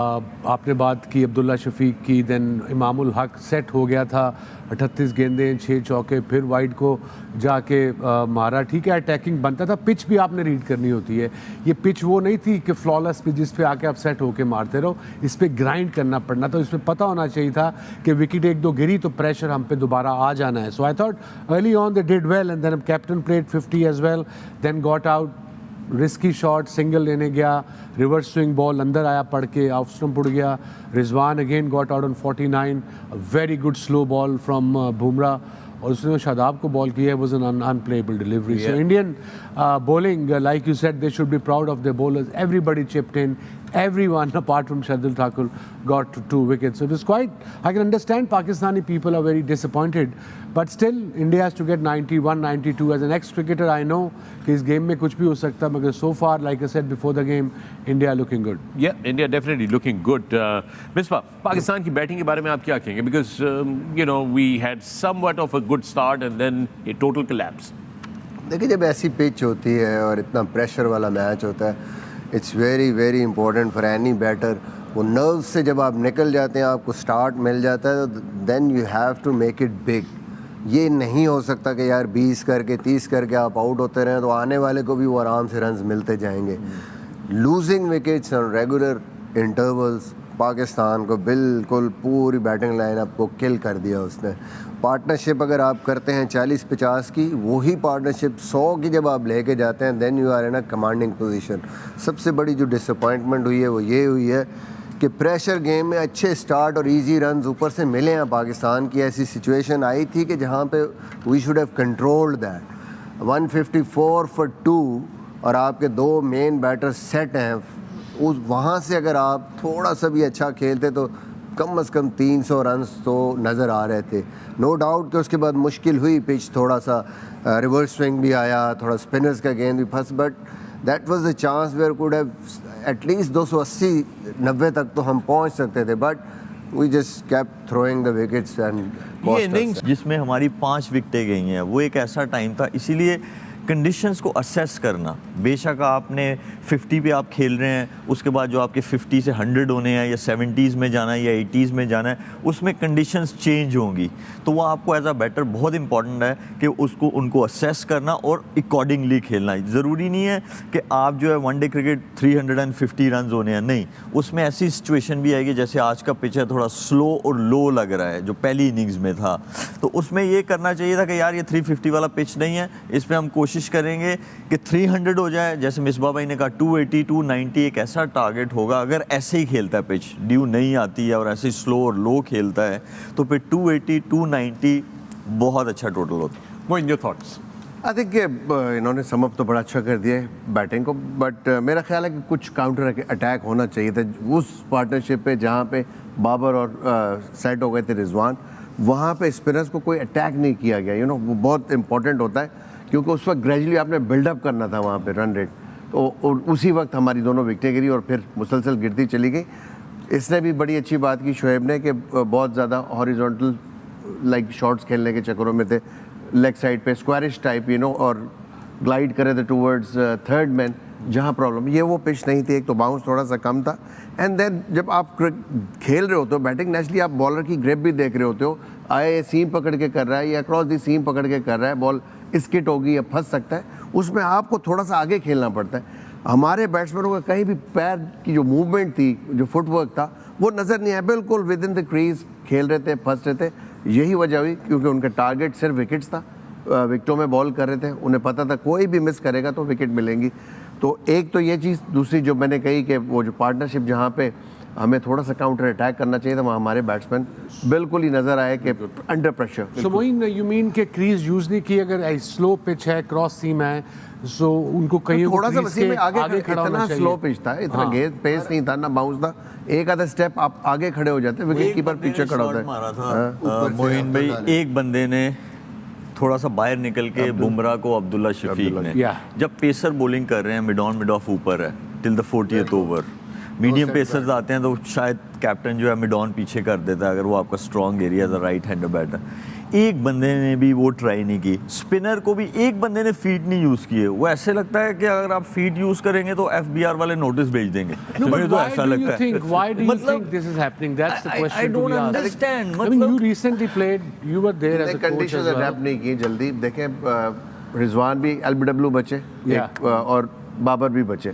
आपने बात की अब्दुल्ला शफीक की, देन इमामुल हक सेट हो गया था, 38 गेंदें 6 चौके, फिर वाइड को जाके मारा। ठीक है, अटैकिंग बनता था, पिच भी आपने रीड करनी होती है। ये पिच वो नहीं थी कि फ्लॉलेस पिच जिस पे आके आप सेट होके मारते रहो, इस पे ग्राइंड करना पड़ना, तो इसमें पता होना चाहिए था कि विकेट एक दो गिरी तो प्रेशर हम पे दोबारा आ जाना है। So I thought early on they did well and then captain played 50 as well, then got out, risky shot, single लेने गया, रिवर्स स्विंग बॉल अंदर आया पड़ के, ऑफ स्टंप उड़ गया। Rizwan again got out on 49, very good slow ball from Bumrah, और उसने शादाब को बॉल किया, was an unplayable delivery. So Indian bowling, like you said, they should be proud of their bowlers. Everybody chipped in. Everyone apart from Shardul Thakur got to 2 wickets. So it was quite, I can understand Pakistani people are very disappointed, but still India has to get 91, 92. As an ex-cricketer, I know कि इस game में कुछ भी हो सकता है, मगर so far, like I said before the game, India looking good. Yeah, India definitely looking good. Misbah, Pakistan की बैटिंग के बारे में आप क्या कहेंगे? Because we had somewhat of a good start and then a total collapse. देखिए, जब ऐसी पिच होती है और इतना प्रेशर वाला मैच होता है, it's very very important for any batter. वो नर्व से जब आप निकल जाते हैं, आपको स्टार्ट मिल जाता है, तो then you have to make it big. ये नहीं हो सकता कि यार 20 करके 30 करके आप आउट होते रहें, तो आने वाले को भी वो आराम से रन्स मिलते जाएंगे। Losing wickets on regular intervals Pakistan को बिल्कुल पूरी बैटिंग लाइनअप को किल कर दिया उसने। पार्टनरशिप अगर आप करते हैं 40-50 की, वही पार्टनरशिप 100 की जब आप लेके जाते हैं, then you are in a commanding position. सबसे बड़ी जो डिसअपॉइंटमेंट हुई है वो ये हुई है कि प्रेशर गेम में अच्छे स्टार्ट और इजी रन्स ऊपर से मिले हैं पाकिस्तान की। ऐसी सिचुएशन आई थी कि जहाँ पे we should have controlled that. 154 for 2 और आपके 2 मेन बैटर सेट हैं, उस वहाँ से अगर आप थोड़ा सा भी अच्छा खेलते तो कम से कम 300 रन्स तो नज़र आ रहे थे। नो डाउट कि उसके बाद मुश्किल हुई पिच, थोड़ा सा रिवर्स स्विंग भी आया, थोड़ा स्पिनर्स का गेंद भी फंस, but that was the chance where could have at least 280-90 तक तो हम पहुंच सकते थे, but we just kept throwing the wickets and ये इनिंग्स जिसमें हमारी 5 विकेटें गई हैं, वो एक ऐसा टाइम था, इसीलिए कंडीशंस को असेस करना। बेशक आपने 50 पे आप खेल रहे हैं, उसके बाद जो आपके 50 से 100 होने हैं, या 70s में जाना है या 80s में जाना है, उसमें कंडीशंस चेंज होंगी। तो वो आपको एज अ बैटर बहुत इंपॉर्टेंट है कि उसको उनको असेस करना और अकॉर्डिंगली खेलना। ज़रूरी नहीं है कि आप जो है वनडे क्रिकेट 350 रन होने हैं, नहीं, उसमें ऐसी सिचुएशन भी आएगी जैसे आज का पिच है, थोड़ा स्लो और लो लग रहा है जो पहली इनिंग्स में था, तो उसमें ये करना चाहिए था कि यार ये 350 वाला पिच नहीं है, इस पर हम कोशिश करेंगे कि 300 हो जाए। जैसे मिसबा भाई ने कहा 280, 290 एक ऐसा टारगेट होगा। अगर ऐसे ही खेलता है पिच, ड्यू नहीं आती है और ऐसे ही स्लो और लो खेलता है, तो फिर 280, 290 बहुत अच्छा टोटल होता है। वो in your thoughts? I think इन्होंने समअप तो बड़ा अच्छा कर दिया है बैटिंग को, बट मेरा ख्याल है कि कुछ काउंटर अटैक होना चाहिए था उस पार्टनरशिप पे जहाँ पे बाबर और सेट हो गए थे रिजवान। वहाँ पे स्पिनर्स को कोई अटैक नहीं किया गया। वो बहुत इंपॉर्टेंट होता है, क्योंकि उस वक्त ग्रेजुअली आपने बिल्डअप करना था वहाँ पे रन रेट, तो उसी वक्त हमारी दोनों विकेटें गिरी और फिर मुसलसल गिरती चली गई। इसने भी बड़ी अच्छी बात की शोएब ने कि बहुत ज़्यादा हॉरिजॉन्टल लाइक शॉट्स खेलने के चक्करों में थे, लेग साइड पे स्क्वायरिश टाइप और ग्लाइड करे थे टूवर्ड्स थर्ड मैन, जहाँ प्रॉब्लम ये वो पिच नहीं थी। एक तो बाउंस थोड़ा सा कम था, एंड देन जब आप खेल रहे होते हो बैटिंग, नेचुरली आप बॉलर की ग्रिप भी देख रहे होते हो, आए सीम पकड़ के कर रहा है या क्रॉस दी सीम पकड़ के कर रहा है, बॉल स्किट होगी या फंस सकता है, उसमें आपको थोड़ा सा आगे खेलना पड़ता है। हमारे बैट्समैनों का कहीं भी पैर की जो मूवमेंट थी, जो फुटवर्क था, वो नज़र नहीं आया। बिल्कुल विद इन द क्रीज खेल रहे थे, फंस रहे थे। यही वजह हुई क्योंकि उनका टारगेट सिर्फ विकेट्स था, विकेटों में बॉल कर रहे थे, उन्हें पता था कोई भी मिस करेगा तो विकेट मिलेंगी। तो एक तो ये चीज़, दूसरी जो मैंने कही कि वो जो पार्टनरशिप जहाँ पे हमें थोड़ा सा काउंटर अटैक करना चाहिए था, वहाँ हमारे बैट्समैन बिल्कुल ही नजर आए कि under pressure. So Moin, you mean के क्रीज यूज नहीं की, अगर स्लो पिच है, क्रॉस सीम है, सो उनको कहीं थोड़ा सा वसीम में आगे खड़ा होना चाहिए। स्लो पिच था, इतना गेंद पेस नहीं था, ना बाउंस था, एक आधा स्टेप आप आगे खड़े हो जाते, विकेट कीपर पीछे खड़ा होता है। मारा था मोइन भाई, एक बंदे ने थोड़ा सा बाहर निकल के बुमराह को अब्दुल्ला शफीक ने, जब पेसर बॉलिंग कर रहे हैं, मिड ऑफ ऊपर है till the 40th over, medium pacers आते हैं तो शायद कैप्टन जो है मिड ऑन पीछे कर देता है अगर वो आपका स्ट्रॉन्ग एरिया है, राइट हैंडर बैटर। एक बंदे ने भी वो ट्राई नहीं की, स्पिनर को भी एक बंदे ने फीट नहीं यूज किए। वो ऐसे लगता है कि अगर आप फीट यूज करेंगे तो FBR वाले नोटिस भेज देंगे। No, मुझे but तो why ऐसा do you लगता think? है। Why do you मतलब- think this is happening? That's the I question don't to be asked. understand, I mean, you मतलब- recently played. You were there as a coach condition as well. Adapt नहीं की जल्दी। देखें रिजवान भी LBW बचे Yeah. और बाबर भी बचे।